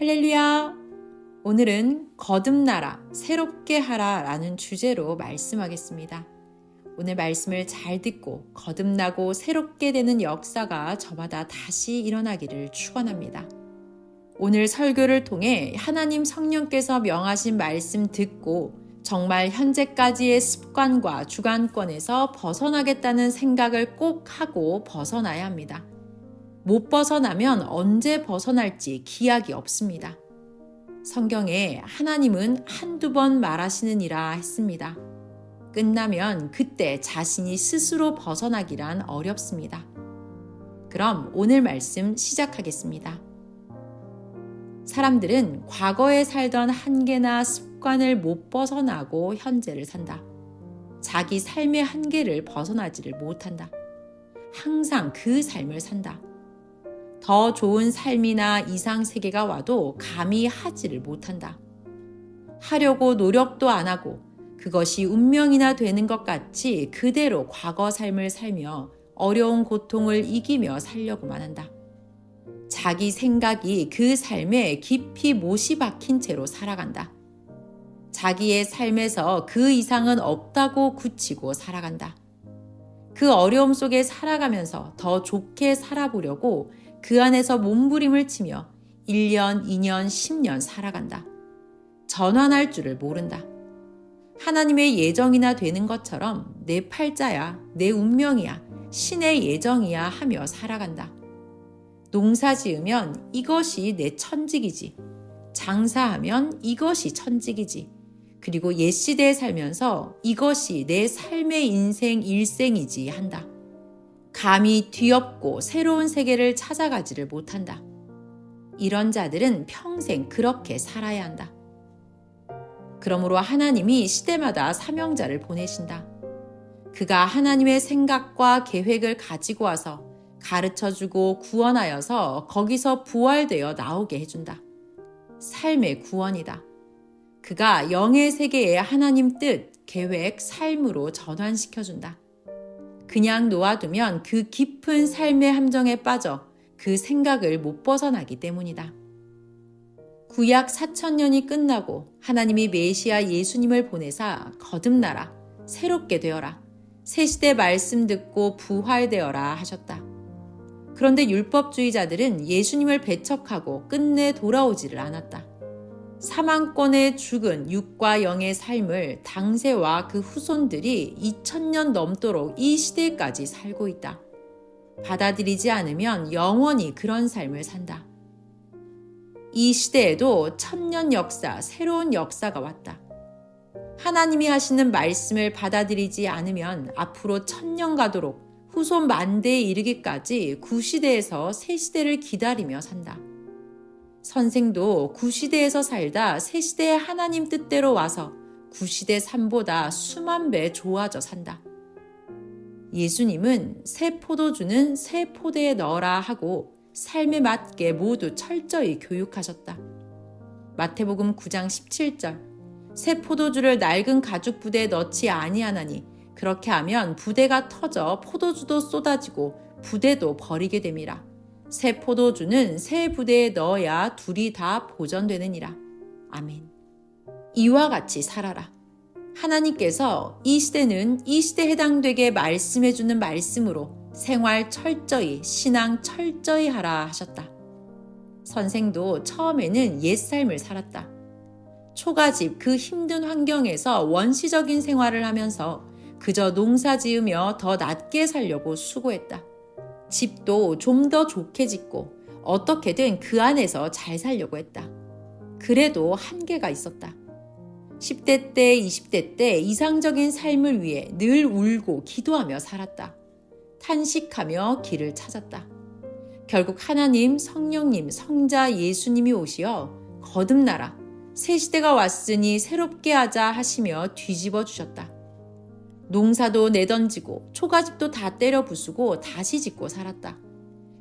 할렐루야! 오늘은 거듭나라, 새롭게 하라 라는 주제로 말씀하겠습니다. 오늘 말씀을 잘 듣고 거듭나고 새롭게 되는 역사가 저마다 다시 일어나기를 축원합니다. 오늘 설교를 통해 하나님 성령께서 명하신 말씀 듣고 정말 현재까지의 습관과 주관권에서 벗어나겠다는 생각을 꼭 하고 벗어나야 합니다. 못 벗어나면 언제 벗어날지 기약이 없습니다. 성경에 하나님은 한두 번 말하시느니라 했습니다. 끝나면 그때 자신이 스스로 벗어나기란 어렵습니다. 그럼 오늘 말씀 시작하겠습니다. 사람들은 과거에 살던 한계나 습관을 못 벗어나고 현재를 산다. 자기 삶의 한계를 벗어나지를 못한다. 항상 그 삶을 산다. 더 좋은 삶이나 이상 세계가 와도 감히 하지를 못한다. 하려고 노력도 안 하고 그것이 운명이나 되는 것 같이 그대로 과거 삶을 살며 어려운 고통을 이기며 살려고만 한다. 자기 생각이 그 삶에 깊이 못이 박힌 채로 살아간다. 자기의 삶에서 그 이상은 없다고 굳히고 살아간다. 그 어려움 속에 살아가면서 더 좋게 살아보려고 그 안에서 몸부림을 치며 1년, 2년, 10년 살아간다. 전환할 줄을 모른다. 하나님의 예정이나 되는 것처럼 내 팔자야, 내 운명이야, 신의 예정이야 하며 살아간다. 농사 지으면 이것이 내 천직이지. 장사하면 이것이 천직이지. 그리고 옛 시대에 살면서 이것이 내 삶의 인생 일생이지 한다. 감히 뒤엎고 새로운 세계를 찾아가지를 못한다. 이런 자들은 평생 그렇게 살아야 한다. 그러므로 하나님이 시대마다 사명자를 보내신다. 그가 하나님의 생각과 계획을 가지고 와서 가르쳐주고 구원하여서 거기서 부활되어 나오게 해준다. 삶의 구원이다. 그가 영의 세계에 하나님 뜻, 계획, 삶으로 전환시켜준다. 그냥 놓아두면 그 깊은 삶의 함정에 빠져 그 생각을 못 벗어나기 때문이다. 구약 4,000년이 끝나고 하나님이 메시아 예수님을 보내사 거듭나라, 새롭게 되어라, 새 시대 말씀 듣고 부활되어라 하셨다. 그런데 율법주의자들은 예수님을 배척하고 끝내 돌아오지를 않았다. 사망권에 죽은 육과 영의 삶을 당세와 그 후손들이 2000년 넘도록 이 시대까지 살고 있다. 받아들이지 않으면 영원히 그런 삶을 산다. 이 시대에도 1000년 역사, 새로운 역사가 왔다. 하나님이 하시는 말씀을 받아들이지 않으면 앞으로 1000년 가도록 후손 만대에 이르기까지 구시대에서 새시대를 기다리며 산다. 선생도 구시대에서 살다 새시대의 하나님 뜻대로 와서 구시대 삶보다 수만 배 좋아져 산다. 예수님은 새 포도주는 새 포대에 넣어라 하고 삶에 맞게 모두 철저히 교육하셨다. 마태복음 9장 17절 새 포도주를 낡은 가죽 부대에 넣지 아니하나니 그렇게 하면 부대가 터져 포도주도 쏟아지고 부대도 버리게 됨이라. 새 포도주는 새 부대에 넣어야 둘이 다 보존되느니라. 아멘. 이와 같이 살아라. 하나님께서 이 시대는 이 시대에 해당되게 말씀해주는 말씀으로 생활 철저히, 신앙 철저히 하라 하셨다. 선생도 처음에는 옛삶을 살았다. 초가집 그 힘든 환경에서 원시적인 생활을 하면서 그저 농사 지으며 더 낫게 살려고 수고했다. 집도 좀 더 좋게 짓고 어떻게든 그 안에서 잘 살려고 했다. 그래도 한계가 있었다. 10대 때, 20대 때 이상적인 삶을 위해 늘 울고 기도하며 살았다. 탄식하며 길을 찾았다. 결국 하나님, 성령님, 성자 예수님이 오시어 거듭나라, 새 시대가 왔으니 새롭게 하자 하시며 뒤집어 주셨다. 농사도 내던지고 초가집도 다 때려 부수고 다시 짓고 살았다.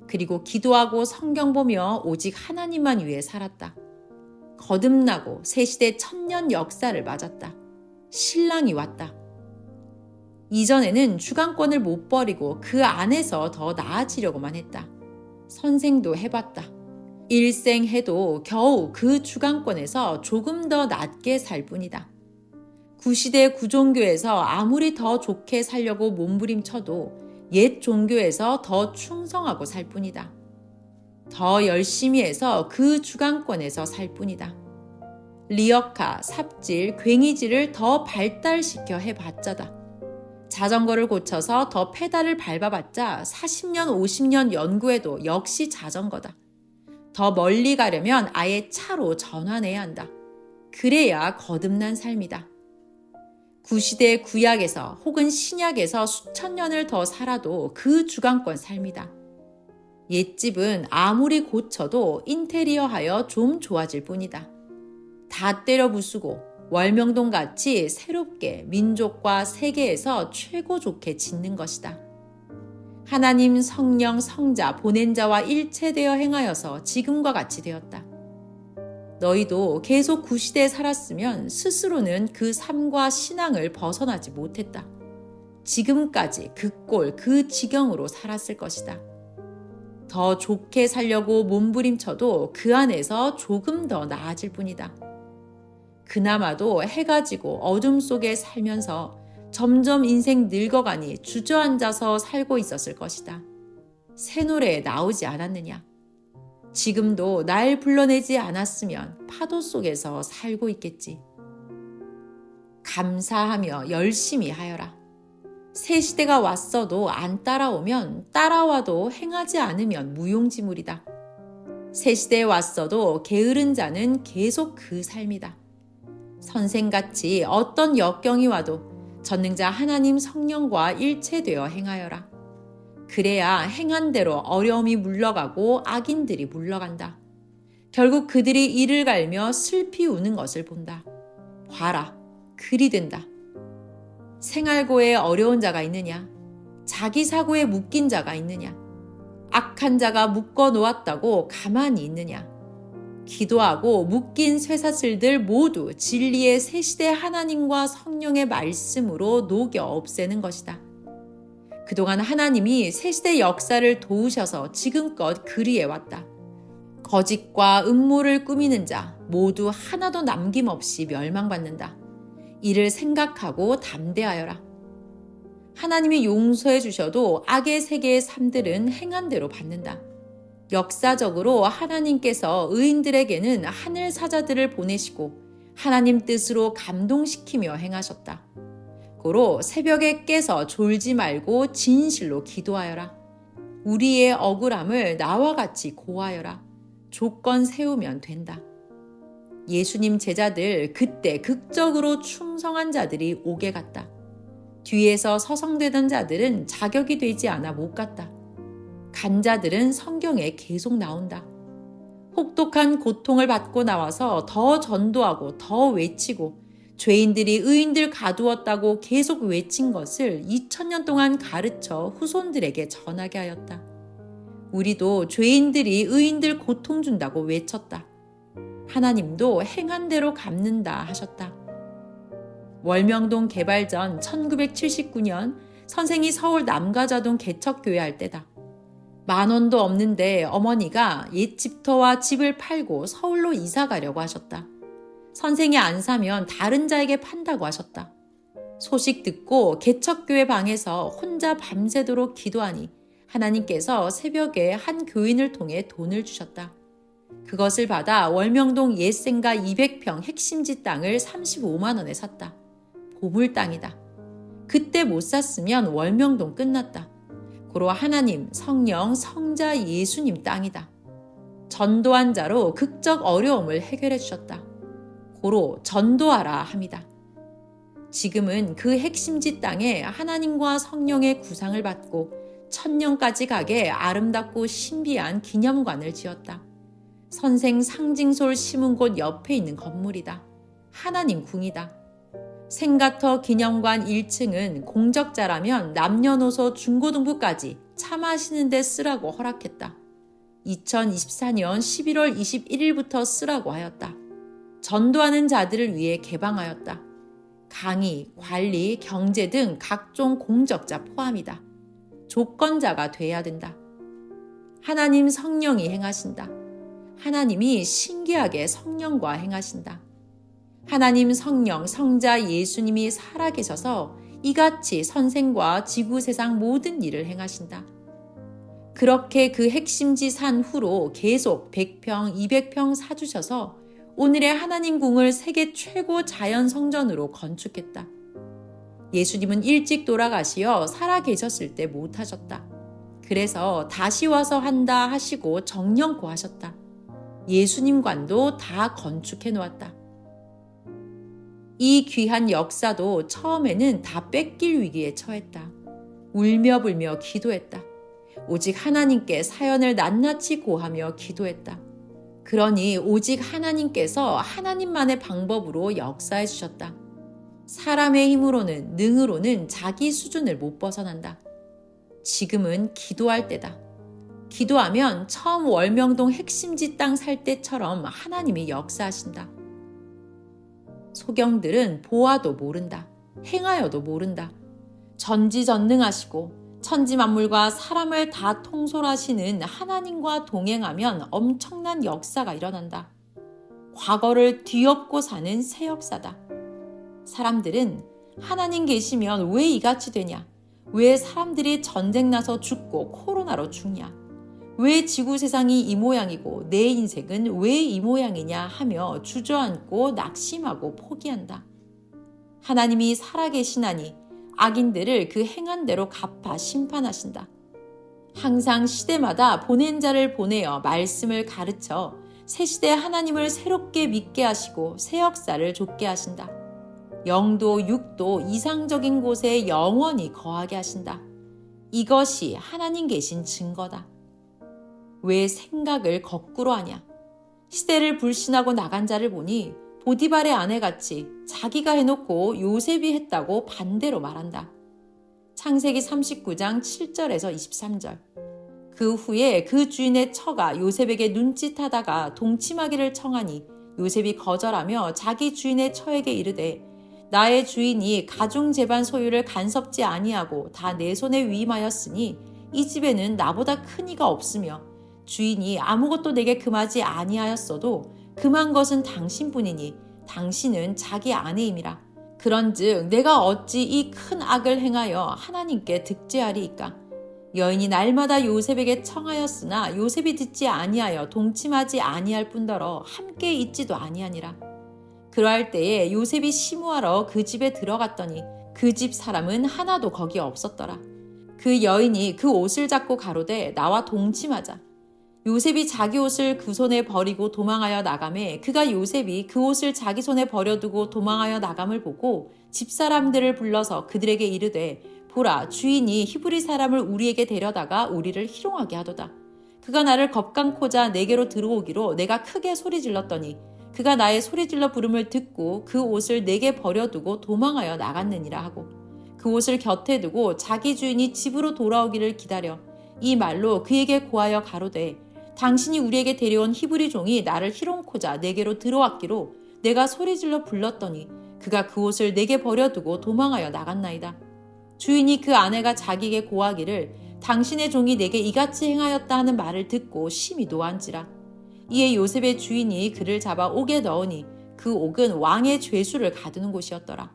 그리고 기도하고 성경 보며 오직 하나님만 위해 살았다. 거듭나고 새시대 1000년 역사를 맞았다. 신랑이 왔다. 이전에는 주관권을 못 버리고 그 안에서 더 나아지려고만 했다. 선생도 해봤다. 일생해도 겨우 그 주강권에서 조금 더 낮게 살 뿐이다. 구시대 구종교에서 아무리 더 좋게 살려고 몸부림쳐도 옛 종교에서 더 충성하고 살 뿐이다. 더 열심히 해서 그 주강권에서 살 뿐이다. 리어카, 삽질, 괭이질을 더 발달시켜 해봤자다. 자전거를 고쳐서 더 페달을 밟아봤자 40년, 50년 연구해도 역시 자전거다. 더 멀리 가려면 아예 차로 전환해야 한다. 그래야 거듭난 삶이다. 구시대 구약에서 혹은 신약에서 수천 년을 더 살아도 그 주강권 삶이다. 옛집은 아무리 고쳐도 인테리어하여 좀 좋아질 뿐이다. 다 때려 부수고 월명동같이 새롭게 민족과 세계에서 최고 좋게 짓는 것이다. 하나님 성령 성자 보낸 자와 일체되어 행하여서 지금과 같이 되었다. 너희도 계속 구시대에 살았으면 스스로는 그 삶과 신앙을 벗어나지 못했다. 지금까지 그 꼴, 그 지경으로 살았을 것이다. 더 좋게 살려고 몸부림쳐도 그 안에서 조금 더 나아질 뿐이다. 그나마도 해가 지고 어둠 속에 살면서 점점 인생 늙어가니 주저앉아서 살고 있었을 것이다. 새 노래에 나오지 않았느냐? 지금도 날 불러내지 않았으면 파도 속에서 살고 있겠지. 감사하며 열심히 하여라. 새 시대가 왔어도 안 따라오면 따라와도 행하지 않으면 무용지물이다. 새 시대에 왔어도 게으른 자는 계속 그 삶이다. 선생같이 어떤 역경이 와도 전능자 하나님 성령과 일체되어 행하여라. 그래야 행한 대로 어려움이 물러가고 악인들이 물러간다. 결국 그들이 이를 갈며 슬피 우는 것을 본다. 봐라, 그리 된다. 생활고에 어려운 자가 있느냐? 자기 사고에 묶인 자가 있느냐? 악한 자가 묶어 놓았다고 가만히 있느냐? 기도하고 묶인 쇠사슬들 모두 진리의 새시대 하나님과 성령의 말씀으로 녹여 없애는 것이다. 그동안 하나님이 새시대 역사를 도우셔서 지금껏 그리해왔다. 거짓과 음모를 꾸미는 자 모두 하나도 남김없이 멸망받는다. 이를 생각하고 담대하여라. 하나님이 용서해 주셔도 악의 세계의 삶들은 행한 대로 받는다. 역사적으로 하나님께서 의인들에게는 하늘 사자들을 보내시고 하나님 뜻으로 감동시키며 행하셨다. 고로 새벽에 깨서 졸지 말고 진실로 기도하여라. 우리의 억울함을 나와 같이 고하여라. 조건 세우면 된다. 예수님 제자들 그때 극적으로 충성한 자들이 옥에 갔다. 뒤에서 서성대던 자들은 자격이 되지 않아 못 갔다. 간 자들은 성경에 계속 나온다. 혹독한 고통을 받고 나와서 더 전도하고 더 외치고 죄인들이 의인들 가두었다고 계속 외친 것을 2000년 동안 가르쳐 후손들에게 전하게 하였다. 우리도 죄인들이 의인들 고통 준다고 외쳤다. 하나님도 행한 대로 갚는다 하셨다. 월명동 개발 전 1979년 선생이 서울 남가자동 개척교회 할 때다. 10,000원도 없는데 어머니가 옛 집터와 집을 팔고 서울로 이사 가려고 하셨다. 선생이 안 사면 다른 자에게 판다고 하셨다. 소식 듣고 개척교회 방에서 혼자 밤새도록 기도하니 하나님께서 새벽에 한 교인을 통해 돈을 주셨다. 그것을 받아 월명동 옛생가 200평 핵심지 땅을 35만 원에 샀다. 보물 땅이다. 그때 못 샀으면 월명동 끝났다. 고로 하나님, 성령, 성자 예수님 땅이다. 전도한 자로 극적 어려움을 해결해 주셨다. 고로 전도하라 함이다. 지금은 그 핵심지 땅에 하나님과 성령의 구상을 받고 1000년까지 가게 아름답고 신비한 기념관을 지었다. 선생 상징솔 심은 곳 옆에 있는 건물이다. 하나님 궁이다. 생가터 기념관 1층은 공적자라면 남녀노소 중고등부까지 차 마시는 데 쓰라고 허락했다. 2024년 11월 21일부터 쓰라고 하였다. 전도하는 자들을 위해 개방하였다. 강의, 관리, 경제 등 각종 공적자 포함이다. 조건자가 돼야 된다. 하나님 성령이 행하신다. 하나님이 신기하게 성령과 행하신다. 하나님 성령, 성자 예수님이 살아계셔서 이같이 선생과 지구 세상 모든 일을 행하신다. 그렇게 그 핵심지 산 후로 계속 100평, 200평 사주셔서 오늘의 하나님 궁을 세계 최고 자연 성전으로 건축했다. 예수님은 일찍 돌아가시어 살아계셨을 때 못하셨다. 그래서 다시 와서 한다 하시고 정령코 하셨다. 예수님관도 다 건축해 놓았다. 이 귀한 역사도 처음에는 다 뺏길 위기에 처했다. 울며 불며 기도했다. 오직 하나님께 사연을 낱낱이 고하며 기도했다. 그러니 오직 하나님께서 하나님만의 방법으로 역사해 주셨다. 사람의 힘으로는, 능으로는 자기 수준을 못 벗어난다. 지금은 기도할 때다. 기도하면 처음 월명동 핵심지 땅 살 때처럼 하나님이 역사하신다. 소경들은 보아도 모른다. 행하여도 모른다. 전지전능하시고 천지만물과 사람을 다 통솔하시는 하나님과 동행하면 엄청난 역사가 일어난다. 과거를 뒤엎고 사는 새 역사다. 사람들은 하나님 계시면 왜 이같이 되냐? 왜 사람들이 전쟁 나서 죽고 코로나로 죽냐? 왜 지구 세상이 이 모양이고 내 인생은 왜 이 모양이냐 하며 주저앉고 낙심하고 포기한다. 하나님이 살아계시나니 악인들을 그 행한 대로 갚아 심판하신다. 항상 시대마다 보낸 자를 보내어 말씀을 가르쳐 새 시대 하나님을 새롭게 믿게 하시고 새 역사를 좇게 하신다. 영도 육도 이상적인 곳에 영원히 거하게 하신다. 이것이 하나님 계신 증거다. 왜 생각을 거꾸로 하냐? 시대를 불신하고 나간 자를 보니 보디발의 아내같이 자기가 해놓고 요셉이 했다고 반대로 말한다. 창세기 39장 7절에서 23절. 그 후에 그 주인의 처가 요셉에게 눈짓하다가 동침하기를 청하니 요셉이 거절하며 자기 주인의 처에게 이르되 나의 주인이 가중 재반 소유를 간섭지 아니하고 다 내 손에 위임하였으니 이 집에는 나보다 큰 이가 없으며 주인이 아무것도 내게 금하지 아니하였어도 금한 것은 당신뿐이니 당신은 자기 아내임이라. 그런즉 내가 어찌 이 큰 악을 행하여 하나님께 득죄하리이까? 여인이 날마다 요셉에게 청하였으나 요셉이 듣지 아니하여 동침하지 아니할 뿐더러 함께 있지도 아니하니라. 그러할 때에 요셉이 시무하러 그 집에 들어갔더니 그 집 사람은 하나도 거기 없었더라. 그 여인이 그 옷을 잡고 가로되 나와 동침하자. 요셉이 자기 옷을 그 손에 버리고 도망하여 나가매 그가 요셉이 그 옷을 자기 손에 버려두고 도망하여 나감을 보고 집사람들을 불러서 그들에게 이르되 보라 주인이 히브리 사람을 우리에게 데려다가 우리를 희롱하게 하도다. 그가 나를 겁강코자 내게로 들어오기로 내가 크게 소리질렀더니 그가 나의 소리질러 부름을 듣고 그 옷을 내게 버려두고 도망하여 나갔느니라 하고 그 옷을 곁에 두고 자기 주인이 집으로 돌아오기를 기다려 이 말로 그에게 고하여 가로되 당신이 우리에게 데려온 히브리 종이 나를 희롱코자 내게로 들어왔기로 내가 소리질러 불렀더니 그가 그 옷을 내게 버려두고 도망하여 나갔나이다. 주인이 그 아내가 자기에게 고하기를 당신의 종이 내게 이같이 행하였다 하는 말을 듣고 심히 노한지라. 이에 요셉의 주인이 그를 잡아 옥에 넣으니 그 옥은 왕의 죄수를 가두는 곳이었더라.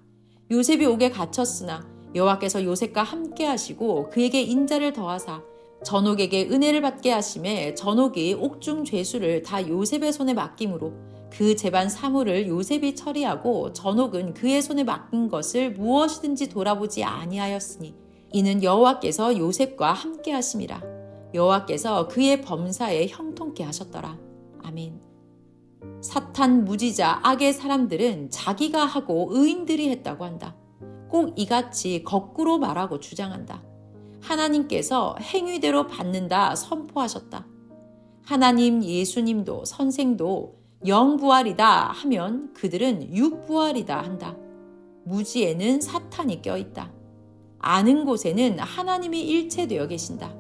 요셉이 옥에 갇혔으나 여호와께서 요셉과 함께 하시고 그에게 인자를 더하사 전옥에게 은혜를 받게 하심에 전옥이 옥중 죄수를 다 요셉의 손에 맡김으로 그 재반 사물을 요셉이 처리하고 전옥은 그의 손에 맡긴 것을 무엇이든지 돌아보지 아니하였으니 이는 여호와께서 요셉과 함께 하심이라. 여호와께서 그의 범사에 형통케 하셨더라. 아멘. 사탄 무지자 악의 사람들은 자기가 하고 의인들이 했다고 한다. 꼭 이같이 거꾸로 말하고 주장한다. 하나님께서 행위대로 받는다 선포하셨다. 하나님 예수님도 선생도 영부활이다 하면 그들은 육부활이다 한다. 무지에는 사탄이 껴있다. 아는 곳에는 하나님이 일체되어 계신다.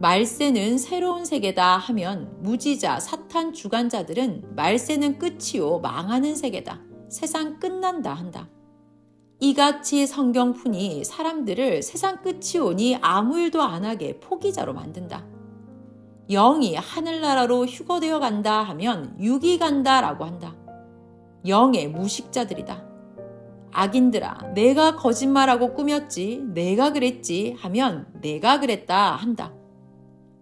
말세는 새로운 세계다 하면 무지자 사탄 주관자들은 말세는 끝이요 망하는 세계다. 세상 끝난다 한다. 이같이 성경푼이 사람들을 세상 끝이 오니 아무 일도 안 하게 포기자로 만든다. 영이 하늘나라로 휴거되어 간다 하면 육이 간다라고 한다. 영의 무식자들이다. 악인들아, 내가 거짓말하고 꾸몄지, 내가 그랬지 하면 내가 그랬다 한다.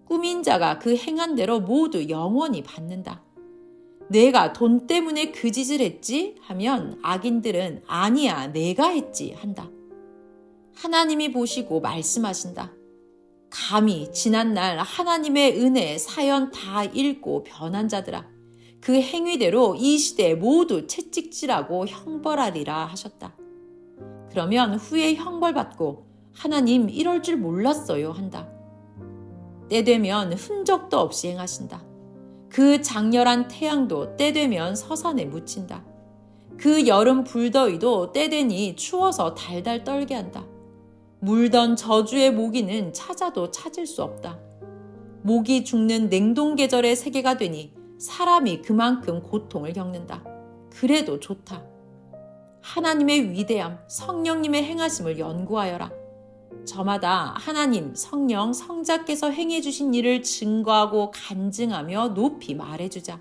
꾸민 자가 그 행한 대로 모두 영원히 받는다. 내가 돈 때문에 그 짓을 했지 하면 악인들은 아니야, 내가 했지 한다. 하나님이 보시고 말씀하신다. 감히 지난날 하나님의 은혜 사연 다 읽고 변한 자들아, 그 행위대로 이 시대에 모두 채찍질하고 형벌하리라 하셨다. 그러면 후에 형벌받고 하나님 이럴 줄 몰랐어요 한다. 때되면 흔적도 없이 행하신다. 그 장렬한 태양도 때되면 서산에 묻힌다. 그 여름 불더위도 때되니 추워서 달달 떨게 한다. 물던 저주의 모기는 찾아도 찾을 수 없다. 모기 죽는 냉동 계절의 세계가 되니 사람이 그만큼 고통을 겪는다. 그래도 좋다. 하나님의 위대함, 성령님의 행하심을 연구하여라. 저마다 하나님, 성령, 성자께서 행해 주신 일을 증거하고 간증하며 높이 말해주자.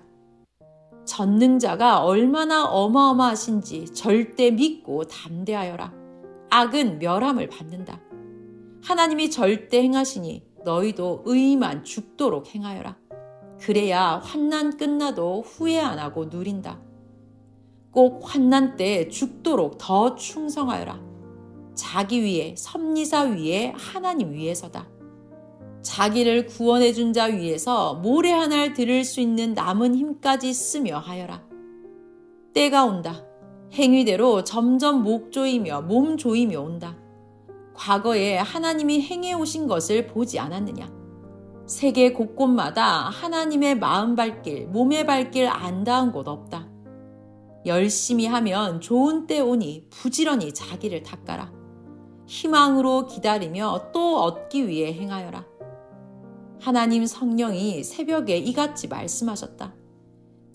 전능자가 얼마나 어마어마하신지 절대 믿고 담대하여라. 악은 멸함을 받는다. 하나님이 절대 행하시니 너희도 의만 죽도록 행하여라. 그래야 환난 끝나도 후회 안 하고 누린다. 꼭 환난 때 죽도록 더 충성하여라. 자기 위에, 섭리사 위에, 하나님 위에서다. 자기를 구원해 준 자 위에서 모래 하나를 들을 수 있는 남은 힘까지 쓰며 하여라. 때가 온다. 행위대로 점점 목 조이며 몸 조이며 온다. 과거에 하나님이 행해 오신 것을 보지 않았느냐? 세계 곳곳마다 하나님의 마음 발길, 몸의 발길 안 닿은 곳 없다. 열심히 하면 좋은 때 오니 부지런히 자기를 닦아라. 희망으로 기다리며 또 얻기 위해 행하여라. 하나님 성령이 새벽에 이같이 말씀하셨다.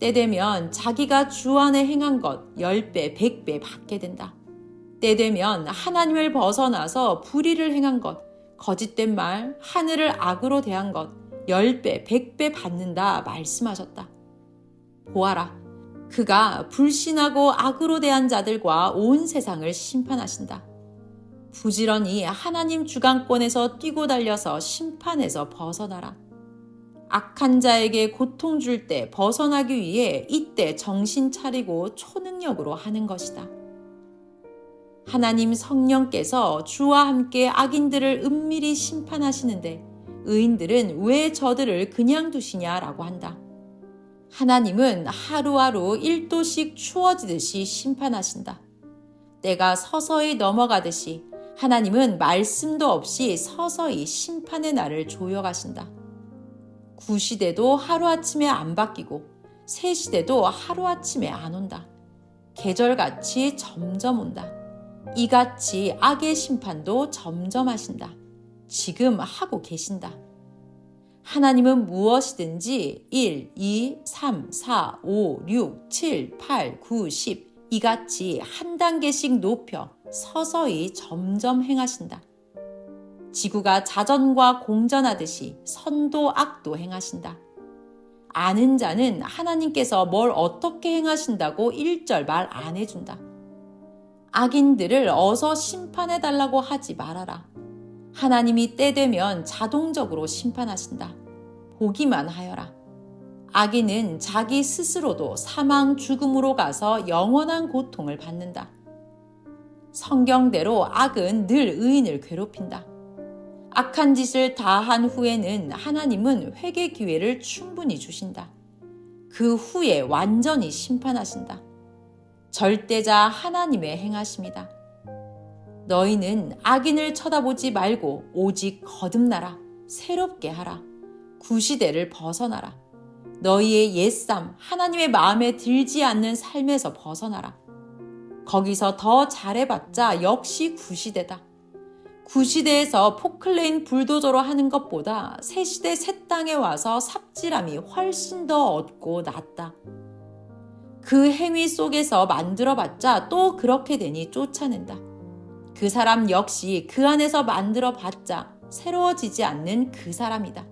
때되면 자기가 주 안에 행한 것 10배, 100배 받게 된다. 때되면 하나님을 벗어나서 불의를 행한 것, 거짓된 말, 하늘을 악으로 대한 것 10배, 100배 받는다 말씀하셨다. 보아라, 그가 불신하고 악으로 대한 자들과 온 세상을 심판하신다. 부지런히 하나님 주강권에서 뛰고 달려서 심판에서 벗어나라. 악한 자에게 고통 줄 때 벗어나기 위해 이때 정신 차리고 초능력으로 하는 것이다. 하나님 성령께서 주와 함께 악인들을 은밀히 심판하시는데 의인들은 왜 저들을 그냥 두시냐라고 한다. 하나님은 하루하루 1도씩 추워지듯이 심판하신다. 때가 서서히 넘어가듯이 하나님은 말씀도 없이 서서히 심판의 날을 조여가신다. 구시대도 하루아침에 안 바뀌고 새시대도 하루아침에 안 온다. 계절같이 점점 온다. 이같이 악의 심판도 점점 하신다. 지금 하고 계신다. 하나님은 무엇이든지 1, 2, 3, 4, 5, 6, 7, 8, 9, 10 이같이 한 단계씩 높여 서서히 점점 행하신다. 지구가 자전과 공전하듯이 선도 악도 행하신다. 아는 자는 하나님께서 뭘 어떻게 행하신다고 1절 말 안 해준다. 악인들을 어서 심판해달라고 하지 말아라. 하나님이 때 되면 자동적으로 심판하신다. 보기만 하여라. 악인은 자기 스스로도 사망 죽음으로 가서 영원한 고통을 받는다. 성경대로 악은 늘 의인을 괴롭힌다. 악한 짓을 다 한 후에는 하나님은 회개 기회를 충분히 주신다. 그 후에 완전히 심판하신다. 절대자 하나님의 행하심이다. 너희는 악인을 쳐다보지 말고 오직 거듭나라. 새롭게 하라. 구시대를 벗어나라. 너희의 옛삶, 하나님의 마음에 들지 않는 삶에서 벗어나라. 거기서 더 잘해봤자 역시 구시대다. 구시대에서 포클레인 불도저로 하는 것보다 새시대 새 땅에 와서 삽질함이 훨씬 더 얻고 낫다. 그 행위 속에서 만들어봤자 또 그렇게 되니 쫓아낸다. 그 사람 역시 그 안에서 만들어봤자 새로워지지 않는 그 사람이다.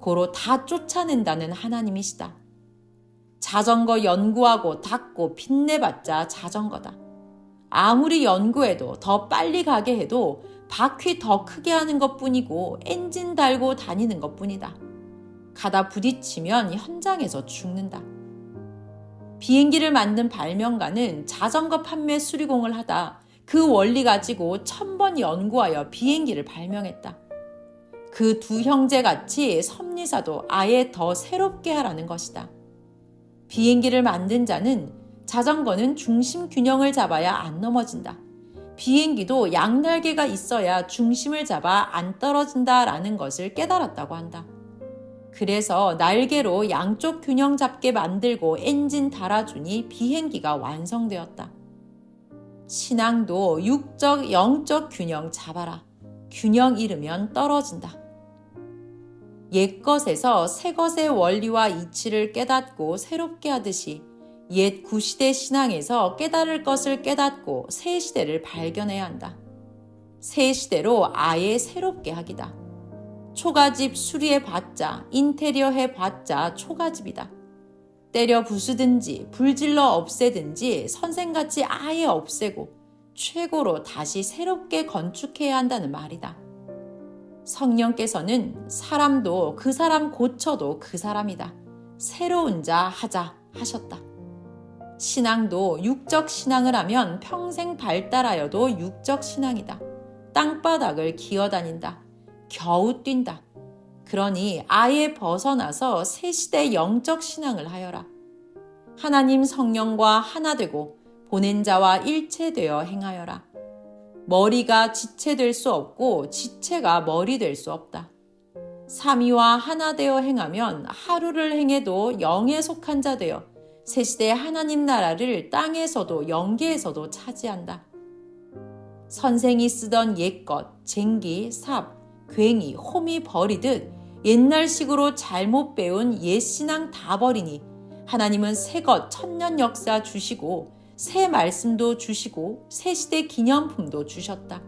고로 다 쫓아낸다는 하나님이시다. 자전거 연구하고 닦고 빚내봤자 자전거다. 아무리 연구해도 더 빨리 가게 해도 바퀴 더 크게 하는 것뿐이고 엔진 달고 다니는 것뿐이다. 가다 부딪히면 현장에서 죽는다. 비행기를 만든 발명가는 자전거 판매 수리공을 하다 그 원리 가지고 1000번 연구하여 비행기를 발명했다. 그 두 형제같이 섭리사도 아예 더 새롭게 하라는 것이다. 비행기를 만든 자는 자전거는 중심 균형을 잡아야 안 넘어진다. 비행기도 양날개가 있어야 중심을 잡아 안 떨어진다라는 것을 깨달았다고 한다. 그래서 날개로 양쪽 균형 잡게 만들고 엔진 달아주니 비행기가 완성되었다. 신앙도 육적, 영적 균형 잡아라. 균형 잃으면 떨어진다. 옛것에서 새것의 원리와 이치를 깨닫고 새롭게 하듯이 옛 구시대 신앙에서 깨달을 것을 깨닫고 새 시대를 발견해야 한다. 새 시대로 아예 새롭게 하기다. 초가집 수리해봤자 인테리어 해봤자 초가집이다. 때려 부수든지 불질러 없애든지 선생같이 아예 없애고 최고로 다시 새롭게 건축해야 한다는 말이다. 성령께서는 사람도 그 사람 고쳐도 그 사람이다. 새로운 자 하자 하셨다. 신앙도 육적 신앙을 하면 평생 발달하여도 육적 신앙이다. 땅바닥을 기어다닌다. 겨우 뛴다. 그러니 아예 벗어나서 새 시대 영적 신앙을 하여라. 하나님 성령과 하나 되고 보낸 자와 일체되어 행하여라. 머리가 지체될 수 없고 지체가 머리 될 수 없다. 삼위와 하나 되어 행하면 하루를 행해도 영에 속한 자 되어 새 시대 하나님 나라를 땅에서도 영계에서도 차지한다. 선생이 쓰던 옛것, 쟁기, 삽, 괭이, 홈이 버리듯 옛날식으로 잘못 배운 옛신앙 다 버리니 하나님은 새것 천년 역사 주시고 새 말씀도 주시고 새 시대 기념품도 주셨다.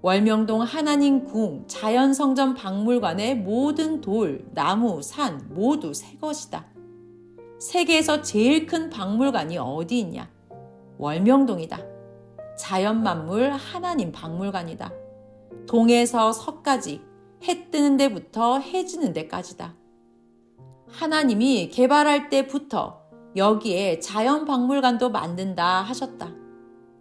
월명동 하나님 궁 자연성전 박물관의 모든 돌, 나무, 산 모두 새 것이다. 세계에서 제일 큰 박물관이 어디 있냐? 월명동이다. 자연만물 하나님 박물관이다. 동에서 서까지 해 뜨는 데부터 해 지는 데까지다. 하나님이 개발할 때부터 여기에 자연박물관도 만든다 하셨다.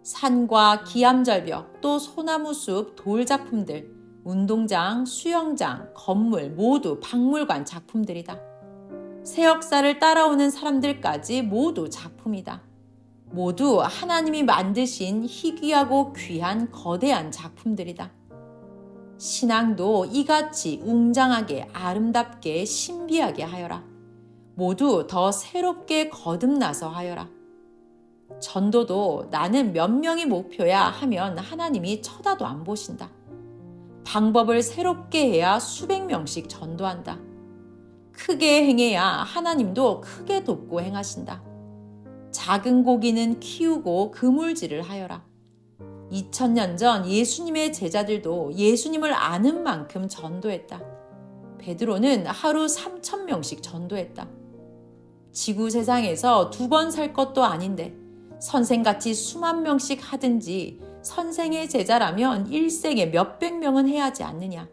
산과 기암절벽, 또 소나무숲, 돌작품들, 운동장, 수영장, 건물 모두 박물관 작품들이다. 새 역사를 따라오는 사람들까지 모두 작품이다. 모두 하나님이 만드신 희귀하고 귀한 거대한 작품들이다. 신앙도 이같이 웅장하게 아름답게 신비하게 하여라. 모두 더 새롭게 거듭나서 하여라. 전도도 나는 몇 명이 목표야 하면 하나님이 쳐다도 안 보신다. 방법을 새롭게 해야 수백 명씩 전도한다. 크게 행해야 하나님도 크게 돕고 행하신다. 작은 고기는 키우고 그물질을 하여라. 2000년 전 예수님의 제자들도 예수님을 아는 만큼 전도했다. 베드로는 하루 3000명씩 전도했다. 지구 세상에서 2번 살 것도 아닌데 선생같이 수만 명씩 하든지 선생의 제자라면 일생에 몇백 명은 해야지 않느냐.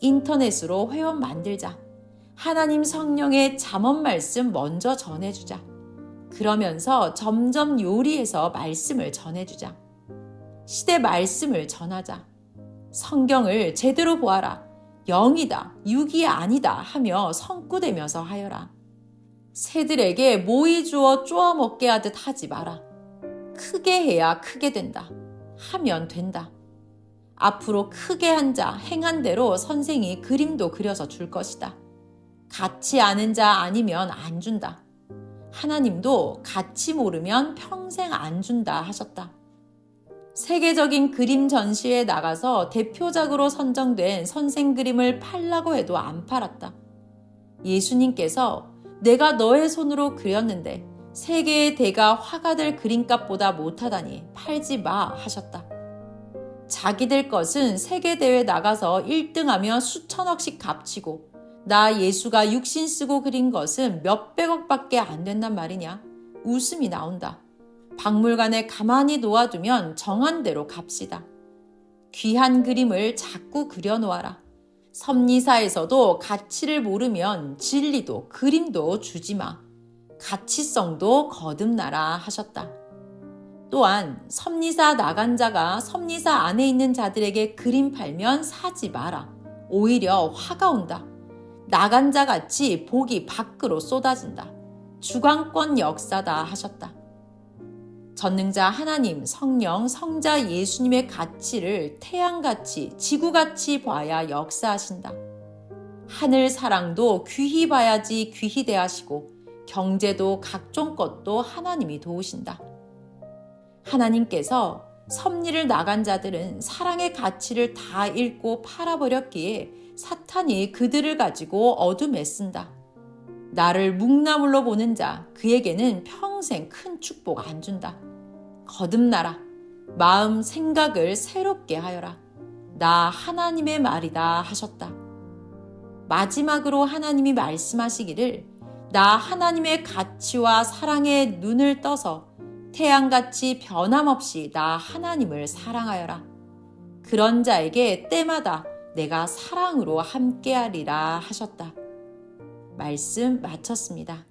인터넷으로 회원 만들자. 하나님 성령의 잠언 말씀 먼저 전해주자. 그러면서 점점 요리해서 말씀을 전해주자. 시대 말씀을 전하자. 성경을 제대로 보아라. 영이다, 육이 아니다 하며 성구대면서 하여라. 새들에게 모이 주어 쪼아 먹게 하듯 하지 마라. 크게 해야 크게 된다. 하면 된다. 앞으로 크게 한 자, 행한 대로 선생이 그림도 그려서 줄 것이다. 같이 아는 자 아니면 안 준다. 하나님도 같이 모르면 평생 안 준다 하셨다. 세계적인 그림 전시회에 나가서 대표작으로 선정된 선생 그림을 팔라고 해도 안 팔았다. 예수님께서 내가 너의 손으로 그렸는데 세계의 대가 화가 될 그림값보다 못하다니 팔지 마 하셨다. 자기들 것은 세계대회 나가서 1등하면 수천억씩 값지고 나 예수가 육신 쓰고 그린 것은 몇백억밖에 안 된단 말이냐? 웃음이 나온다. 박물관에 가만히 놓아두면 정한 대로 값이다. 귀한 그림을 자꾸 그려놓아라. 섭리사에서도 가치를 모르면 진리도 그림도 주지 마. 가치성도 거듭나라 하셨다. 또한 섭리사 나간 자가 섭리사 안에 있는 자들에게 그림 팔면 사지 마라. 오히려 화가 온다. 나간 자 같이 복이 밖으로 쏟아진다. 주관권 역사다 하셨다. 전능자 하나님, 성령, 성자 예수님의 가치를 태양같이 지구같이 봐야 역사하신다. 하늘 사랑도 귀히 봐야지 귀히 대하시고 경제도 각종 것도 하나님이 도우신다. 하나님께서 섭리를 나간 자들은 사랑의 가치를 다 잃고 팔아버렸기에 사탄이 그들을 가지고 어둠에 쓴다. 나를 묵나물로 보는 자, 그에게는 평생 큰 축복 안 준다. 거듭나라. 마음 생각을 새롭게 하여라. 나 하나님의 말이다 하셨다. 마지막으로 하나님이 말씀하시기를 나 하나님의 가치와 사랑에 눈을 떠서 태양같이 변함없이 나 하나님을 사랑하여라. 그런 자에게 때마다 내가 사랑으로 함께하리라 하셨다. 말씀 마쳤습니다.